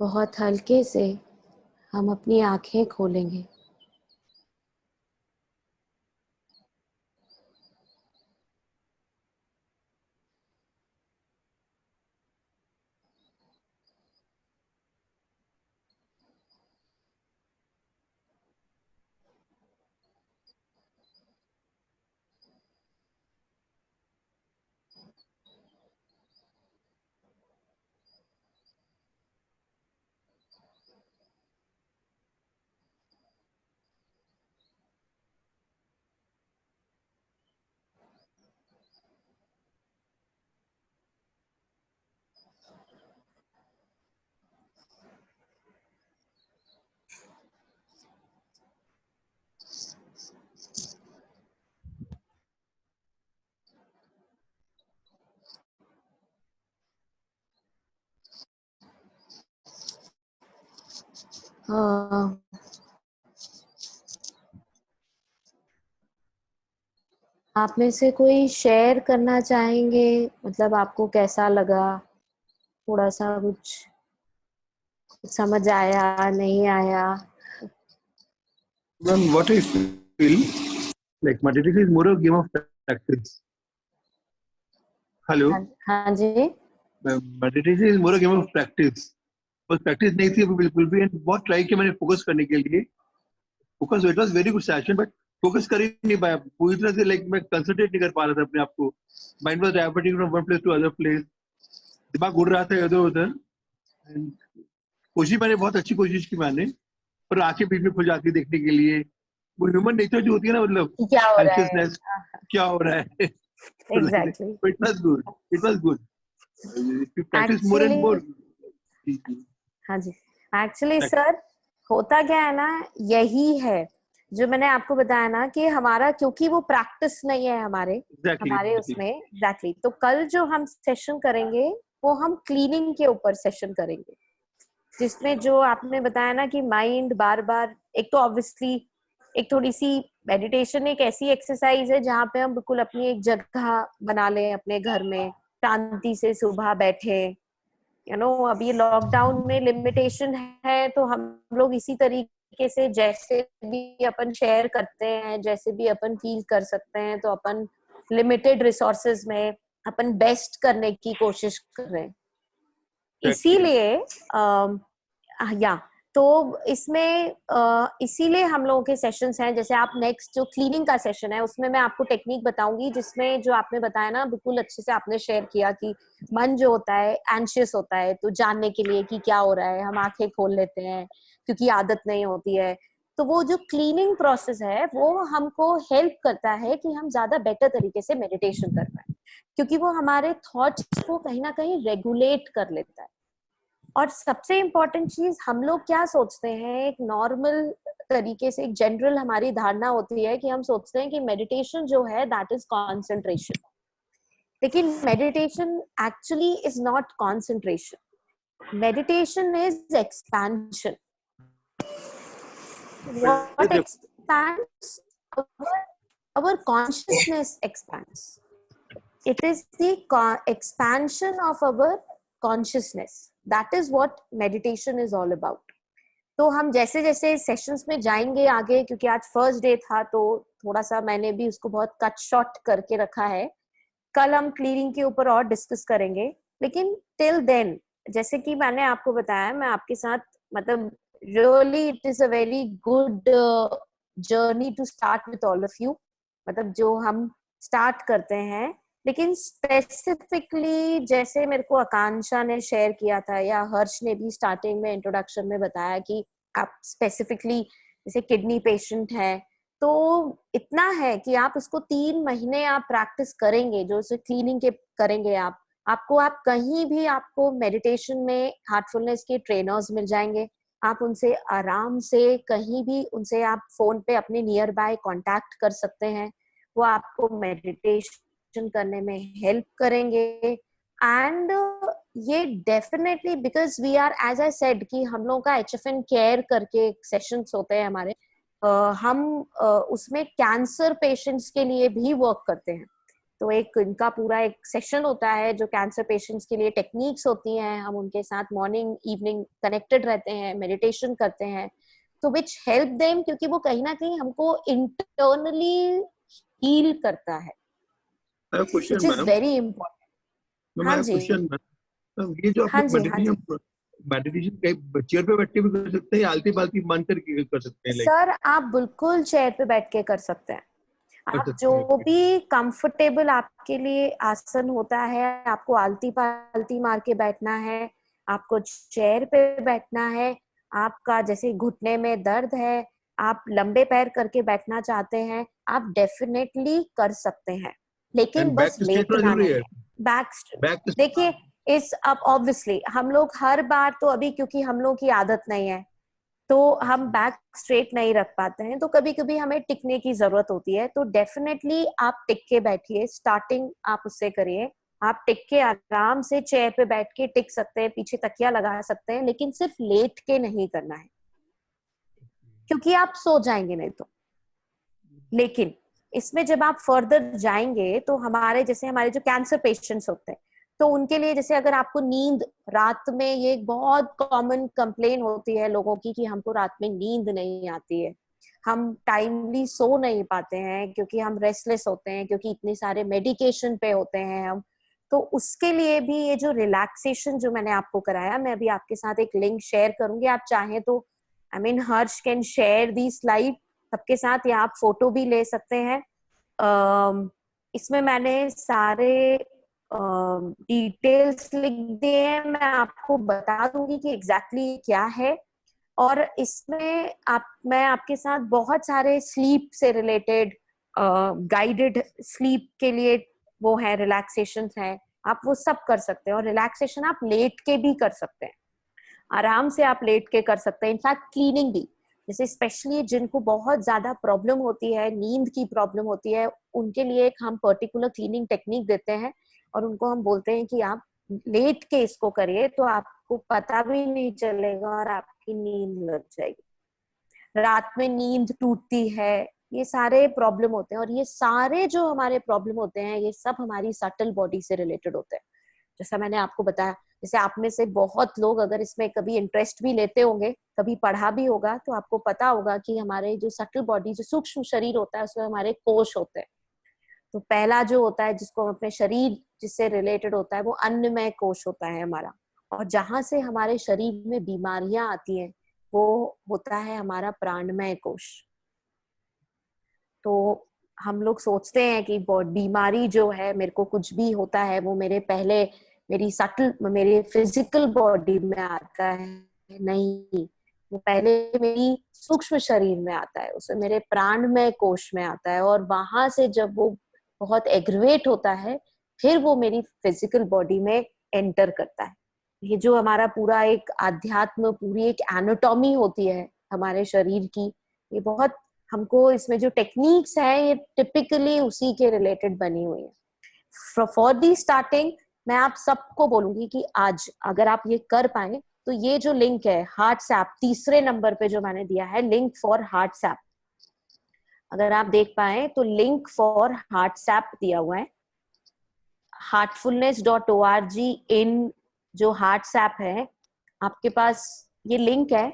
बहुत हल्के से हम अपनी आंखें खोलेंगे। हाँ, आप में से कोई शेयर करना चाहेंगे, मतलब आपको कैसा लगा, थोड़ा सा कुछ समझ आया नहीं आया? Ma'am, what I feel like meditation is more a game of practice. Hello, हाँ जी। meditation is more a game of practice. बस प्रैक्टिस नहीं थी अभी बिल्कुल भी, एंड बहुत ट्राई किया मैंने फोकस करने के लिए। Focus, it was very good session, but focus कर ही नहीं पाया पूरी तरह से। लाइक मैं कंसंट्रेट नहीं कर पा रहा था अपने आप को। Mind was diverting from one place to other place, दिमाग उड़ रहा था इधर उधर। कोशिश मैंने बहुत अच्छी कोशिश की मैंने, पर आंखें बीच में खुल जाती देखने के लिए। वो ह्यूमन नेचर जो होती है ना, मतलब क्या हो रहा है? एंक्शियसनेस, क्या हो रहा है। Exactly. It was good, it was good. Practice more and more. हाँ जी, एक्चुअली सर होता क्या है ना, यही है जो मैंने आपको बताया ना कि हमारा, क्योंकि वो प्रैक्टिस नहीं है हमारे उसमें एग्जैक्टली। तो कल जो हम सेशन करेंगे वो हम क्लीनिंग के ऊपर सेशन करेंगे, जिसमें जो आपने बताया ना कि माइंड बार बार, एक तो ऑब्वियसली एक थोड़ी सी मेडिटेशन एक ऐसी एक्सरसाइज है जहाँ पे हम बिल्कुल अपनी एक जगह बना लें अपने घर में, शांति से सुबह बैठे। अभी लॉकडाउन में लिमिटेशन है, तो हम लोग इसी तरीके से जैसे भी अपन शेयर करते हैं, जैसे भी अपन फील कर सकते हैं, तो अपन लिमिटेड रिसोर्सेज में अपन बेस्ट करने की कोशिश कर रहे हैं। इसीलिए या तो इसमें इसीलिए हम लोगों के सेशंस हैं। जैसे आप नेक्स्ट जो क्लीनिंग का सेशन है उसमें मैं आपको टेक्निक बताऊंगी, जिसमें जो आपने बताया ना बिल्कुल अच्छे से आपने शेयर किया कि मन जो होता है एंशियस होता है, तो जानने के लिए कि क्या हो रहा है हम आंखें खोल लेते हैं क्योंकि आदत नहीं होती है। तो वो जो क्लीनिंग प्रोसेस है वो हमको हेल्प करता है कि हम ज्यादा बेटर तरीके से मेडिटेशन कर पाए, क्योंकि वो हमारे थॉट्स को कहीं ना कहीं रेगुलेट कर लेता है। और सबसे इम्पोर्टेंट चीज, हम लोग क्या सोचते हैं, एक नॉर्मल तरीके से एक जनरल हमारी धारणा होती है कि हम सोचते हैं कि मेडिटेशन जो है दैट इज कंसंट्रेशन, लेकिन meditation actually is not concentration, meditation is expansion. What expands? Our consciousness expands. It is the expansion of our consciousness. That is what meditation is all about. तो हम जैसे जैसे sessions में जाएंगे आगे, क्योंकि आज फर्स्ट डे था तो थोड़ा सा मैंने भी उसको बहुत कट शॉर्ट करके रखा है। कल हम क्लीनिंग के ऊपर और डिस्कस करेंगे, लेकिन टिल देन जैसे कि मैंने आपको बताया, मैं आपके साथ, मतलब really it is a very good journey to start with all of you. मतलब जो हम स्टार्ट करते हैं, लेकिन स्पेसिफिकली जैसे मेरे को आकांक्षा ने शेयर किया था या हर्ष ने भी स्टार्टिंग में इंट्रोडक्शन में बताया कि आप स्पेसिफिकली जैसे किडनी पेशेंट है, तो इतना है कि आप इसको 3 महीने आप प्रैक्टिस करेंगे, जो इसे क्लीनिंग के करेंगे आप कहीं भी आपको मेडिटेशन में हार्टफुलनेस के ट्रेनर्स मिल जाएंगे। आप उनसे आराम से कहीं भी उनसे आप फोन पे अपने नियर बाय कांटेक्ट कर सकते हैं, वो आपको मेडिटेशन करने में हेल्प करेंगे। एंड ये definitely, because we are, as I said कि हम लोगों का HFN केयर करके सेशंस होते हैं हमारे, हम उसमें कैंसर पेशेंट्स के लिए भी वर्क करते हैं। तो एक इनका पूरा एक सेशन होता है जो कैंसर पेशेंट्स के लिए टेक्निक्स होती हैं, हम उनके साथ मॉर्निंग इवनिंग कनेक्टेड रहते हैं, मेडिटेशन करते हैं, तो विच हेल्प देम, क्योंकि वो कहीं ना कहीं हमको इंटरनली हील करता है, question which is ma'am, very important. हाँ जी, क्वेश्चन मैम, ये जो आप हाँ लोग जी, हाँ जी। मेडिटेशन कहीं चेयर पे बैठ के भी कर सकते हैं या आलती पालती मान करके कर सकते हैं, लाइक सर आप बिल्कुल चेयर पे बैठ के कर सकते हैं, कर आप सकते जो हैं? भी कंफर्टेबल आपके लिए आसन होता है, आपको आलती पालती मार के बैठना है, आपको चेयर पे बैठना है, आपका जैसे घुटने में दर्द है, आप लंबे पैर करके बैठना चाहते हैं, आप डेफिनेटली कर सकते हैं, लेकिन एंड बैक बस स्ट्रेट होना लेटना जरूरी नहीं है? है। बैक बैक देखिए, इस अब ऑब्वियसली हम लोग हर बार तो अभी क्योंकि हम लोग की आदत नहीं है तो हम बैक स्ट्रेट नहीं रख पाते हैं, तो कभी कभी हमें टिकने की जरूरत होती है, तो डेफिनेटली आप टिक के बैठिए, स्टार्टिंग आप उससे करिए, आप टिक के आराम से चेयर पे बैठ के टिक सकते हैं, पीछे तकिया लगा सकते हैं, लेकिन सिर्फ लेट के नहीं करना है क्योंकि आप सो जाएंगे नहीं तो। लेकिन इसमें जब आप फर्दर जाएंगे तो हमारे जो कैंसर पेशेंट्स होते हैं, तो उनके लिए जैसे अगर आपको नींद रात में, ये एक बहुत कॉमन कंप्लेन होती है लोगों की कि हमको रात में नींद नहीं आती है, हम टाइमली सो नहीं पाते हैं क्योंकि हम रेस्टलेस होते हैं, क्योंकि इतने सारे मेडिकेशन पे होते हैं हम, तो उसके लिए भी ये जो रिलैक्सेशन जो मैंने आपको कराया, मैं अभी आपके साथ एक लिंक शेयर करूंगी, आप चाहें तो हर्ष कैन शेयर दी स्लाइड सबके साथ, या आप फोटो भी ले सकते हैं। इसमें मैंने सारे डिटेल्स लिख दिए हैं, मैं आपको बता दूंगी कि एग्जैक्टली क्या है, और इसमें मैं आपके साथ बहुत सारे स्लीप से रिलेटेड गाइडेड स्लीप के लिए वो है, रिलैक्सेशन है, आप वो सब कर सकते हैं, और रिलैक्सेशन आप लेट के भी कर सकते हैं, आराम से आप लेट के कर सकते हैं, इनफैक्ट क्लीनिंग भी, जैसे स्पेशली जिनको बहुत ज्यादा प्रॉब्लम होती है, नींद की प्रॉब्लम होती है, उनके लिए एक हम पर्टिकुलर क्लीनिंग टेक्निक देते हैं, और उनको हम बोलते हैं कि आप लेट के इसको करिए तो आपको पता भी नहीं चलेगा और आपकी नींद लग जाएगी। रात में नींद टूटती है, ये सारे प्रॉब्लम होते हैं, और ये सारे जो हमारे प्रॉब्लम होते हैं ये सब हमारी सटल बॉडी से रिलेटेड होते हैं। जैसा मैंने आपको बताया, जैसे आप में से बहुत लोग अगर इसमें कभी इंटरेस्ट भी लेते होंगे, कभी पढ़ा भी होगा, तो आपको पता होगा कि हमारे जो सटल बॉडी, जो सूक्ष्म शरीर होता है, उसमें हमारे कोश होते हैं। तो पहला जो होता है जिसको हम अपने शरीर जिससे रिलेटेड होता है, वो अन्नमय कोश होता है हमारा, और जहां से हमारे शरीर में बीमारियां आती हैं वो होता है हमारा प्राणमय कोश। तो हम लोग सोचते हैं कि बीमारी जो है, मेरे को कुछ भी होता है वो मेरी फिजिकल बॉडी में आता है, नहीं, वो पहले मेरी सूक्ष्म शरीर में आता है, उसमें मेरे प्राणमय कोश में आता है, और वहां से जब वो बहुत एग्रीवेट होता है फिर वो मेरी फिजिकल बॉडी में एंटर करता है। ये जो हमारा पूरा एक आध्यात्म, पूरी एक एनाटॉमी होती है हमारे शरीर की, ये बहुत हमको इसमें जो टेक्निक्स है ये टिपिकली उसी के रिलेटेड बनी हुई है। फॉर दी स्टार्टिंग मैं आप सबको बोलूंगी कि आज अगर आप ये कर पाए तो ये जो लिंक है हार्ट्स ऐप, तीसरे नंबर पे जो मैंने दिया है लिंक फॉर हार्ट्स ऐप, अगर आप देख पाए तो लिंक फॉर हार्ट्स ऐप दिया हुआ है, heartfulness.org इन जो हार्ट्स ऐप है, आपके पास ये लिंक है,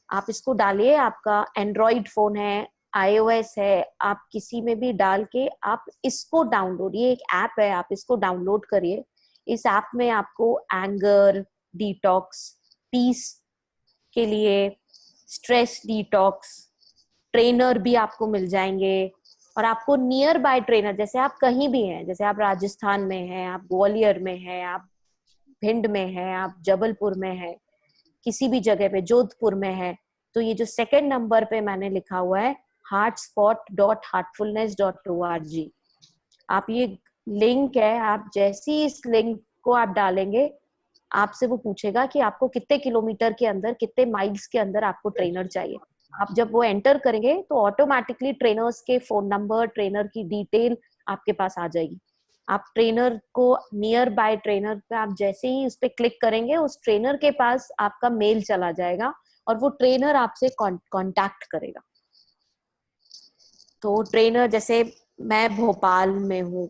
आप इसको डालिए, आपका एंड्रॉइड फोन है, iOS है, आप किसी में भी डाल के आप इसको डाउनलोड, ये एक ऐप है, आप इसको डाउनलोड करिए। इस ऐप में आपको एंगर डिटॉक्स, पीस के लिए स्ट्रेस डिटॉक्स ट्रेनर भी आपको मिल जाएंगे, और आपको नियर बाय ट्रेनर, जैसे आप कहीं भी हैं, जैसे आप राजस्थान में हैं, आप ग्वालियर में हैं, आप भिंड में हैं, आप जबलपुर में हैं, किसी भी जगह पे, जोधपुर में है, तो ये जो सेकंड नंबर पे मैंने लिखा हुआ है heartspot.heartfulness.org, आप ये लिंक है, आप जैसी इस लिंक को आप डालेंगे, आपसे वो पूछेगा कि आपको कितने किलोमीटर के अंदर, कितने माइल्स के अंदर आपको ट्रेनर चाहिए। आप जब वो एंटर करेंगे तो ऑटोमेटिकली ट्रेनर्स के फोन नंबर, ट्रेनर की डिटेल आपके पास आ जाएगी। आप ट्रेनर को, नियर बाय ट्रेनर पे आप जैसे ही उस पर क्लिक करेंगे, उस ट्रेनर के पास आपका मेल चला जाएगा और वो ट्रेनर आपसे कांटेक्ट करेगा। तो ट्रेनर, जैसे मैं भोपाल में हूँ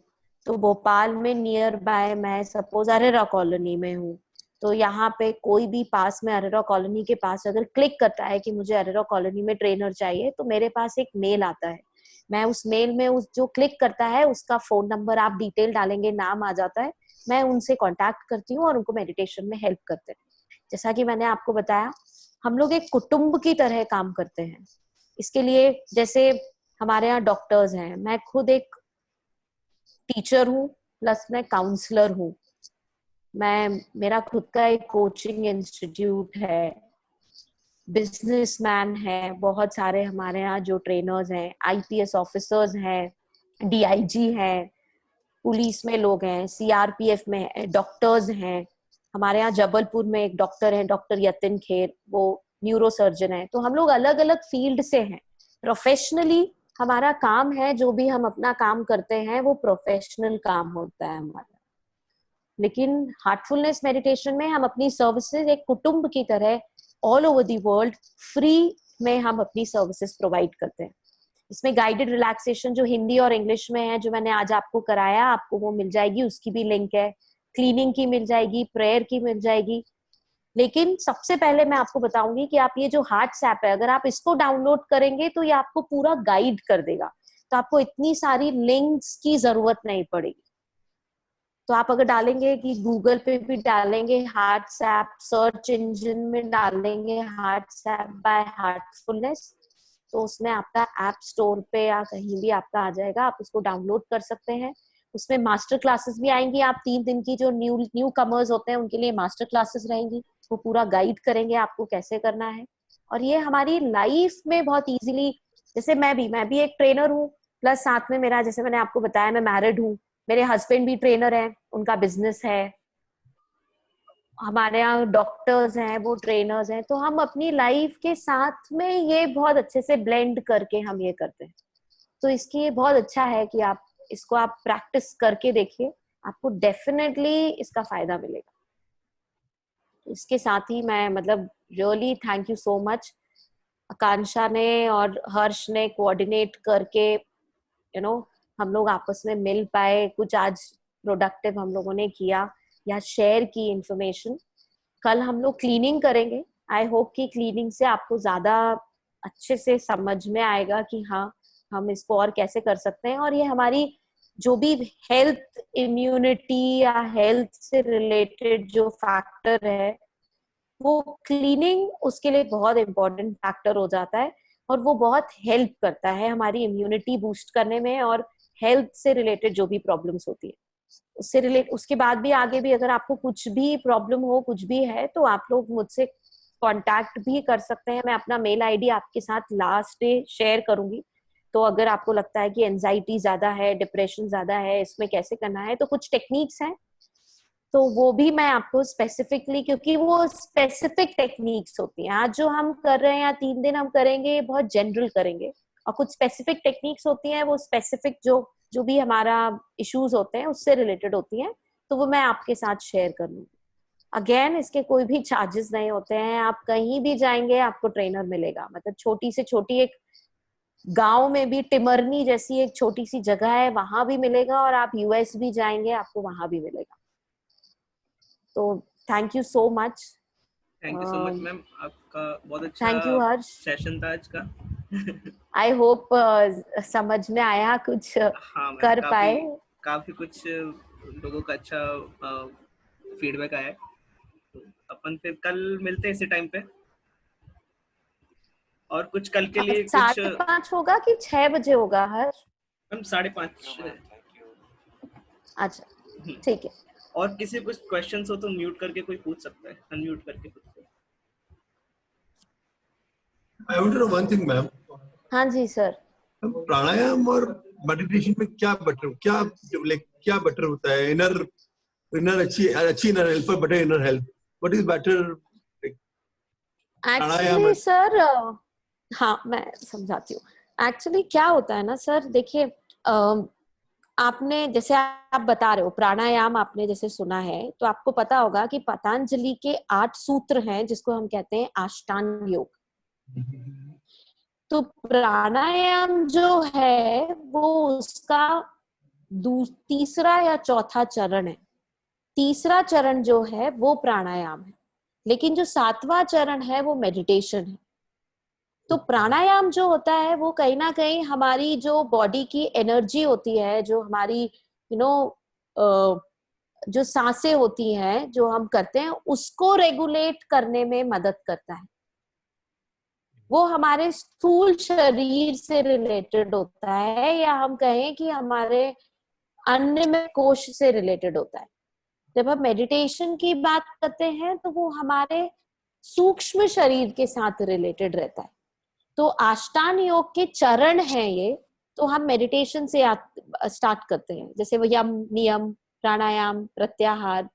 तो भोपाल में नियर बाय मैं सपोज अरेरा कॉलोनी में हूँ, तो यहाँ पे कोई भी पास में अरेरा कॉलोनी के पास अगर क्लिक करता है कि मुझे अरेरा कॉलोनी में ट्रेनर चाहिए, तो मेरे पास एक मेल आता है। मैं उस मेल में उस जो क्लिक करता है उसका फोन नंबर आप डिटेल डालेंगे, नाम आ जाता है, मैं उनसे कांटेक्ट करती हूँ और उनको मेडिटेशन में हेल्प करते हैं। जैसा कि मैंने आपको बताया, हम लोग एक कुटुंब की तरह काम करते हैं। इसके लिए जैसे हमारे यहाँ डॉक्टर्स हैं, मैं खुद एक टीचर हूँ प्लस मैं काउंसलर हूँ, मेरा खुद का एक कोचिंग इंस्टीट्यूट है, बिजनेसमैन है, बहुत सारे हमारे यहाँ जो ट्रेनर्स हैं, आईपीएस ऑफिसर्स हैं, डीआईजी हैं, पुलिस में लोग हैं, सीआरपीएफ में डॉक्टर्स हैं। हमारे यहाँ जबलपुर में एक डॉक्टर है, डॉक्टर यतिन खेर, वो न्यूरो सर्जन है। तो हम लोग अलग अलग फील्ड से हैं। प्रोफेशनली हमारा काम है, जो भी हम अपना काम करते हैं वो प्रोफेशनल काम होता है हमारा। लेकिन हार्टफुलनेस मेडिटेशन में हम अपनी सर्विसेज एक कुटुंब की तरह all over the world free में हम अपनी सर्विसेज प्रोवाइड करते हैं। इसमें गाइडेड रिलैक्सेशन जो हिंदी और इंग्लिश में है, जो मैंने आज आपको कराया, आपको वो मिल जाएगी, उसकी भी लिंक है। क्लीनिंग की मिल जाएगी, प्रेयर की मिल जाएगी। लेकिन सबसे पहले मैं आपको बताऊंगी कि आप ये जो हार्ट्स ऐप है, अगर आप इसको डाउनलोड करेंगे तो ये आपको पूरा गाइड कर देगा, तो आपको इतनी सारी लिंक्स की जरूरत नहीं पड़ेगी। तो आप अगर डालेंगे कि गूगल पे भी डालेंगे हार्ट्स ऐप, सर्च इंजन में डालेंगे हार्ट्स ऐप बाय हार्टफुलनेस, तो उसमें आपका ऐप स्टोर पे या कहीं भी आपका आ जाएगा, आप उसको डाउनलोड कर सकते हैं। उसमें मास्टर क्लासेस भी आएंगी, आप 3 दिन की जो न्यू कमर्स होते हैं उनके लिए मास्टर क्लासेस रहेंगी, वो पूरा गाइड करेंगे आपको कैसे करना है। और ये हमारी लाइफ में बहुत इजीली, जैसे मैं भी एक ट्रेनर हूँ, प्लस साथ में मेरा, जैसे मैंने आपको बताया, मैं मैरिड हूँ, मेरे हस्बैंड भी ट्रेनर है, उनका बिजनेस है, हमारे यहाँ डॉक्टर्स हैं, वो ट्रेनर्स हैं, तो हम अपनी लाइफ के साथ में ये बहुत अच्छे से ब्लेंड करके हम ये करते हैं। तो इसकी ये बहुत अच्छा है कि आप इसको आप प्रैक्टिस करके देखिए, आपको डेफिनेटली इसका फायदा मिलेगा। इसके साथ ही मैं really thank you so much, Akanksha ने और हर्ष ने कोऑर्डिनेट करके हम लोग आपस में मिल पाए, कुछ आज प्रोडक्टिव हम लोगों ने किया या शेयर की इंफॉर्मेशन। कल हम लोग क्लीनिंग करेंगे, आई होप कि क्लीनिंग से आपको ज्यादा अच्छे से समझ में आएगा कि हाँ हम इसको और कैसे कर सकते हैं। और ये हमारी जो भी हेल्थ, इम्यूनिटी या हेल्थ से रिलेटेड जो फैक्टर है, वो क्लीनिंग उसके लिए बहुत इंपॉर्टेंट फैक्टर हो जाता है, और वो बहुत हेल्प करता है हमारी इम्यूनिटी बूस्ट करने में, और हेल्थ से रिलेटेड जो भी प्रॉब्लम्स होती है उससे उसके बाद भी आगे भी अगर आपको कुछ भी प्रॉब्लम हो, कुछ भी है, तो आप लोग मुझसे कांटेक्ट भी कर सकते हैं। मैं अपना मेल आईडी आपके साथ लास्ट डे शेयर करूंगी, तो अगर आपको लगता है कि एंजाइटी ज्यादा है, डिप्रेशन ज्यादा है, इसमें कैसे करना है, तो कुछ टेक्निक्स हैं, तो वो भी मैं आपको स्पेसिफिकली, क्योंकि वो स्पेसिफिक टेक्निक्स होती हैं, आज जो हम कर रहे हैं या 3 दिन हम करेंगे बहुत जनरल करेंगे, और कुछ स्पेसिफिक टेक्निक्स होती हैं, वो स्पेसिफिक जो भी हमारा इश्यूज होते हैं उससे रिलेटेड होती हैं, तो वो मैं आपके साथ शेयर कर लूंगी। अगेन इसके कोई भी चार्जेस नहीं होते हैं, आप कहीं भी जाएंगे आपको ट्रेनर मिलेगा। छोटी से छोटी एक गांव में भी, टिमरनी जैसी एक छोटी सी जगह है, वहां भी मिलेगा, और आप यूएस भी जाएंगे आपको वहां भी मिलेगा। तो thank you so much. Thank you so much ma'am, आपका बहुत अच्छा थैंक यू हर्ष, सेशन था आज का। आई होप समझ में आया, कुछ हाँ मैम, कर पाए। काफी कुछ लोगों का अच्छा फीडबैक आया है। तो अपन फिर कल मिलते हैं इसी टाइम पे, और कुछ कल के लिए कुछ 5:30 होगा कि 6 बजे होगा हर्ष? मैम 5:30। अच्छा ठीक है। और किसी कुछ क्वेश्चंस हो तो म्यूट करके कोई पूछ सकता है, अनम्यूट करके खुद को। I want to know one thing, ma'am. हाँ जी सर। प्राणायाम और मेडिटेशन में क्या बेटर होता है? इनर अच्छी इनर हेल्थ पर better inner health, what is better? Actually sir, हाँ मैं समझाती हूँ। एक्चुअली क्या होता है ना सर, देखिए आपने जैसे आप बता रहे हो प्राणायाम, आपने जैसे सुना है, तो आपको पता होगा कि पतंजलि के 8 सूत्र हैं जिसको हम कहते हैं अष्टांग योग। तो प्राणायाम जो है वो उसका तीसरा या चौथा चरण है। तीसरा चरण जो है वो प्राणायाम है, लेकिन जो 7वां चरण है वो मेडिटेशन है। तो प्राणायाम जो होता है वो कहीं ना कहीं हमारी जो बॉडी की एनर्जी होती है, जो हमारी जो सांसें होती हैं जो हम करते हैं, उसको रेगुलेट करने में मदद करता है। वो हमारे स्थूल शरीर से रिलेटेड होता है, या हम कहें कि हमारे अन्नमय कोश से रिलेटेड होता है। जब हम मेडिटेशन की बात करते हैं तो वो हमारे सूक्ष्म शरीर के साथ रिलेटेड रहता है। तो अष्टांग योग के चरण हैं ये, तो हम मेडिटेशन से स्टार्ट करते हैं, जैसे वो यम नियम प्राणायाम प्रत्याहार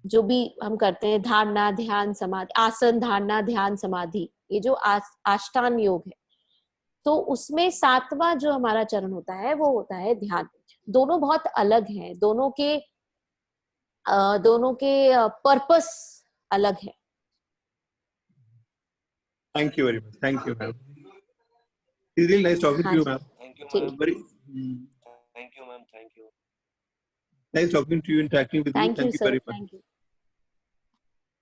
जो भी हम करते हैं, धारणा ध्यान समाधि, आसन धारणा ध्यान समाधि, ये जो अष्टांग योग है। तो उसमें 7वां जो हमारा चरण होता है वो होता है ध्यान। दोनों बहुत अलग हैं, दोनों के पर्पस अलग है। Thank you very much. Thank you, ma'am. It's really nice talking to you, ma'am. Thank you, ठीक। ma'am. Very Thank you, ma'am. Thank you. nice talking to you, interacting with you. Thank you, Thank you sir. very much.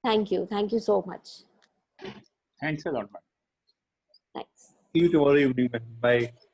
Thank you. Thank you so much. Thanks a lot, ma'am. Thanks. See you tomorrow evening, ma'am. Bye.